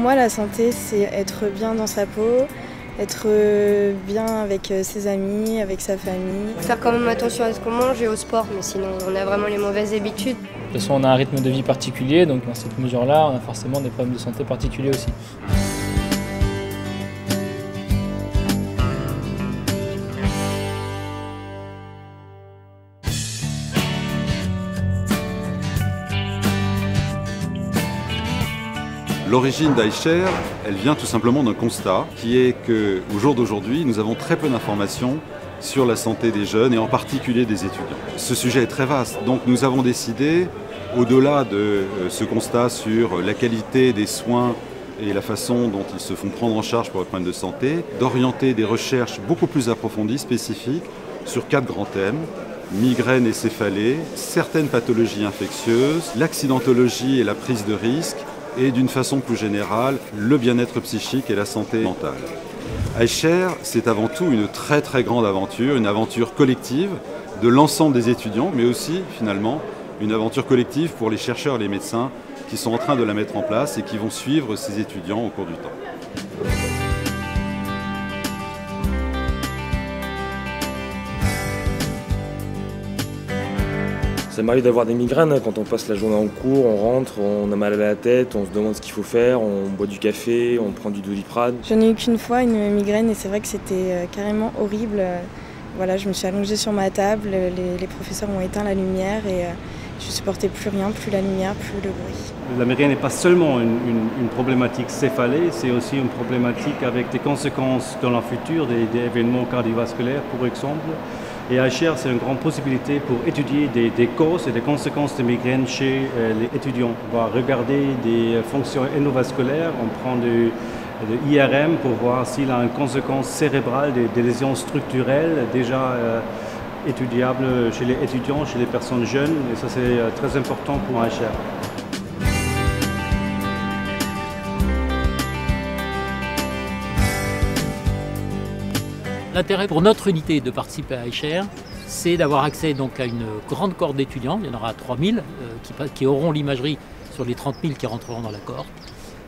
Pour moi, la santé, c'est être bien dans sa peau, être bien avec ses amis, avec sa famille. Faire quand même attention à ce qu'on mange et au sport, mais sinon on a vraiment les mauvaises habitudes. De toute façon, on a un rythme de vie particulier, donc dans cette mesure-là, on a forcément des problèmes de santé particuliers aussi. L'origine d'iShare, elle vient tout simplement d'un constat qui est qu'au jour d'aujourd'hui, nous avons très peu d'informations sur la santé des jeunes et en particulier des étudiants. Ce sujet est très vaste, donc nous avons décidé, au-delà de ce constat sur la qualité des soins et la façon dont ils se font prendre en charge pour les problèmes de santé, d'orienter des recherches beaucoup plus approfondies, spécifiques, sur 4 grands thèmes. Migraine et céphalée, certaines pathologies infectieuses, l'accidentologie et la prise de risque, et d'une façon plus générale, le bien-être psychique et la santé mentale. iShare, c'est avant tout une très très grande aventure, une aventure collective de l'ensemble des étudiants, mais aussi finalement une aventure collective pour les chercheurs et les médecins qui sont en train de la mettre en place et qui vont suivre ces étudiants au cours du temps. Ça m'arrive d'avoir des migraines quand on passe la journée en cours, on rentre, on a mal à la tête, on se demande ce qu'il faut faire, on boit du café, on prend du Doliprane. Je n'ai eu qu'une fois une migraine et c'est vrai que c'était carrément horrible. Voilà, je me suis allongée sur ma table, les professeurs ont éteint la lumière et je ne supportais plus rien, plus la lumière, plus le bruit. La migraine n'est pas seulement une problématique céphalée, c'est aussi une problématique avec des conséquences dans le futur, des événements cardiovasculaires par exemple. Et iShare, c'est une grande possibilité pour étudier des causes et des conséquences de migraine chez les étudiants. On va regarder des fonctions endovasculaires, on prend de l'IRM pour voir s'il a une conséquence cérébrale, des lésions structurelles déjà étudiables chez les étudiants, chez les personnes jeunes. Et ça, c'est très important pour iShare. L'intérêt pour notre unité de participer à iShare, c'est d'avoir accès donc à une grande cohorte d'étudiants. Il y en aura 3000 qui auront l'imagerie sur les 30 000 qui rentreront dans la cohorte.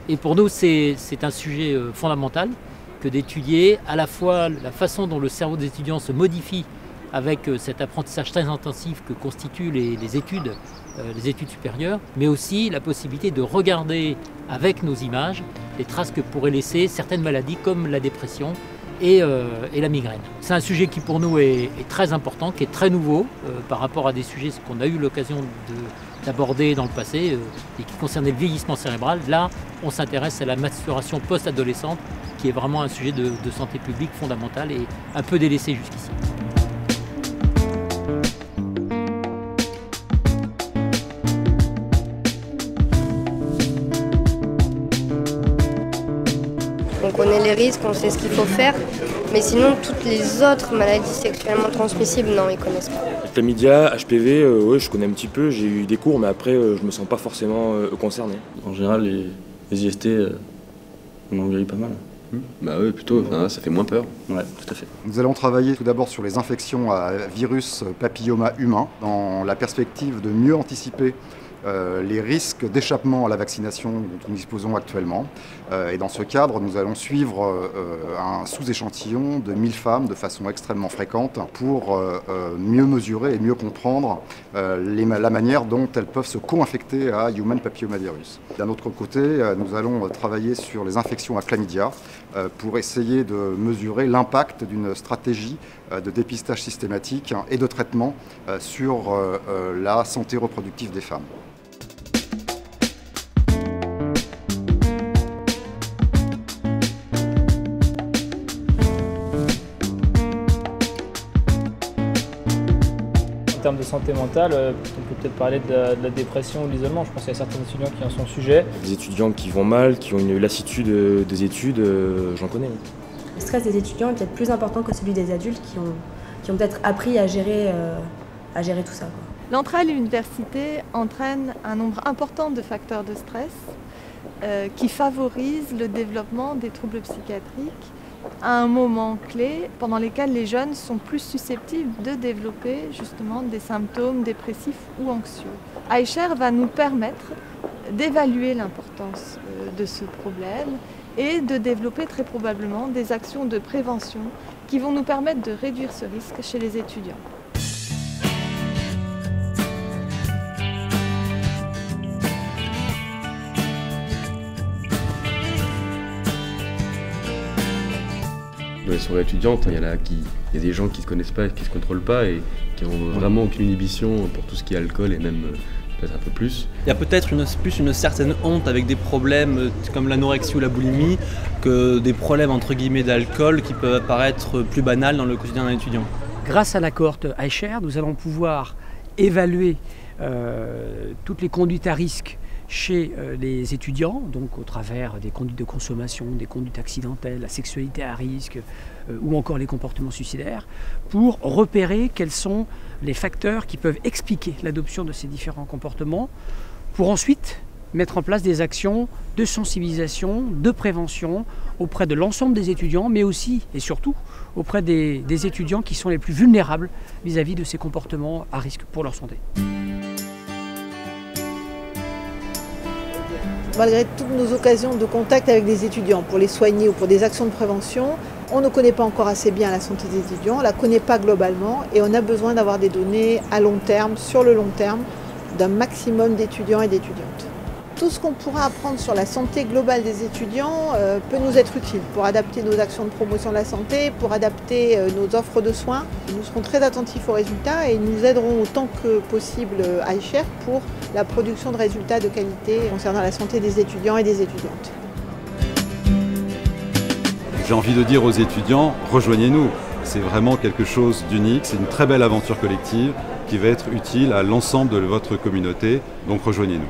Et pour nous, c'est un sujet fondamental que d'étudier à la fois la façon dont le cerveau des étudiants se modifie avec cet apprentissage très intensif que constituent les études supérieures, mais aussi la possibilité de regarder avec nos images les traces que pourraient laisser certaines maladies comme la dépression et la migraine. C'est un sujet qui pour nous est très important, qui est très nouveau par rapport à des sujets qu'on a eu l'occasion d'aborder dans le passé et qui concernaient le vieillissement cérébral. Là, on s'intéresse à la maturation post-adolescente qui est vraiment un sujet de santé publique fondamental et un peu délaissé jusqu'ici. On connaît les risques, on sait ce qu'il faut faire, mais sinon toutes les autres maladies sexuellement transmissibles, non, ils connaissent pas. Chlamydia, HPV, ouais, je connais un petit peu, j'ai eu des cours, mais après je me sens pas forcément concerné. En général, les IST, on en guérit pas mal. Bah oui, plutôt, ça fait moins peur. Ouais, tout à fait. Nous allons travailler tout d'abord sur les infections à virus papilloma humain, dans la perspective de mieux anticiper les risques d'échappement à la vaccination dont nous disposons actuellement. Et dans ce cadre, nous allons suivre un sous-échantillon de 1000 femmes de façon extrêmement fréquente pour mieux mesurer et mieux comprendre la manière dont elles peuvent se co-infecter à Human Papillomavirus. D'un autre côté, nous allons travailler sur les infections à chlamydia pour essayer de mesurer l'impact d'une stratégie de dépistage systématique et de traitement sur la santé reproductive des femmes. En termes de santé mentale, on peut peut-être parler de la dépression ou de l'isolement. Je pense qu'il y a certains étudiants qui en sont sujets. Des étudiants qui vont mal, qui ont une lassitude des études, j'en connais. Le stress des étudiants est peut-être plus important que celui des adultes qui ont peut-être appris à gérer tout ça. L'entrée à l'université entraîne un nombre important de facteurs de stress qui favorisent le développement des troubles psychiatriques à un moment clé pendant lequel les jeunes sont plus susceptibles de développer justement des symptômes dépressifs ou anxieux. iShare va nous permettre d'évaluer l'importance de ce problème et de développer très probablement des actions de prévention qui vont nous permettre de réduire ce risque chez les étudiants. Dans les soirées étudiantes, il y a des gens qui ne se connaissent pas, qui ne se contrôlent pas et qui n'ont vraiment aucune inhibition pour tout ce qui est alcool et même peut-être un peu plus. Il y a peut-être plus une certaine honte avec des problèmes comme l'anorexie ou la boulimie que des problèmes entre guillemets d'alcool qui peuvent apparaître plus banals dans le quotidien d'un étudiant. Grâce à la cohorte iShare, nous allons pouvoir évaluer toutes les conduites à risque chez les étudiants, donc au travers des conduites de consommation, des conduites accidentelles, la sexualité à risque ou encore les comportements suicidaires, pour repérer quels sont les facteurs qui peuvent expliquer l'adoption de ces différents comportements, pour ensuite mettre en place des actions de sensibilisation, de prévention auprès de l'ensemble des étudiants, mais aussi et surtout auprès des étudiants qui sont les plus vulnérables vis-à-vis de ces comportements à risque pour leur santé. Malgré toutes nos occasions de contact avec des étudiants pour les soigner ou pour des actions de prévention, on ne connaît pas encore assez bien la santé des étudiants, on ne la connaît pas globalement et on a besoin d'avoir des données à long terme, sur le long terme, d'un maximum d'étudiants et d'étudiantes. Tout ce qu'on pourra apprendre sur la santé globale des étudiants peut nous être utile pour adapter nos actions de promotion de la santé, pour adapter nos offres de soins. Nous serons très attentifs aux résultats et nous aiderons autant que possible iShare pour la production de résultats de qualité concernant la santé des étudiants et des étudiantes. J'ai envie de dire aux étudiants, rejoignez-nous. C'est vraiment quelque chose d'unique, c'est une très belle aventure collective qui va être utile à l'ensemble de votre communauté, donc rejoignez-nous.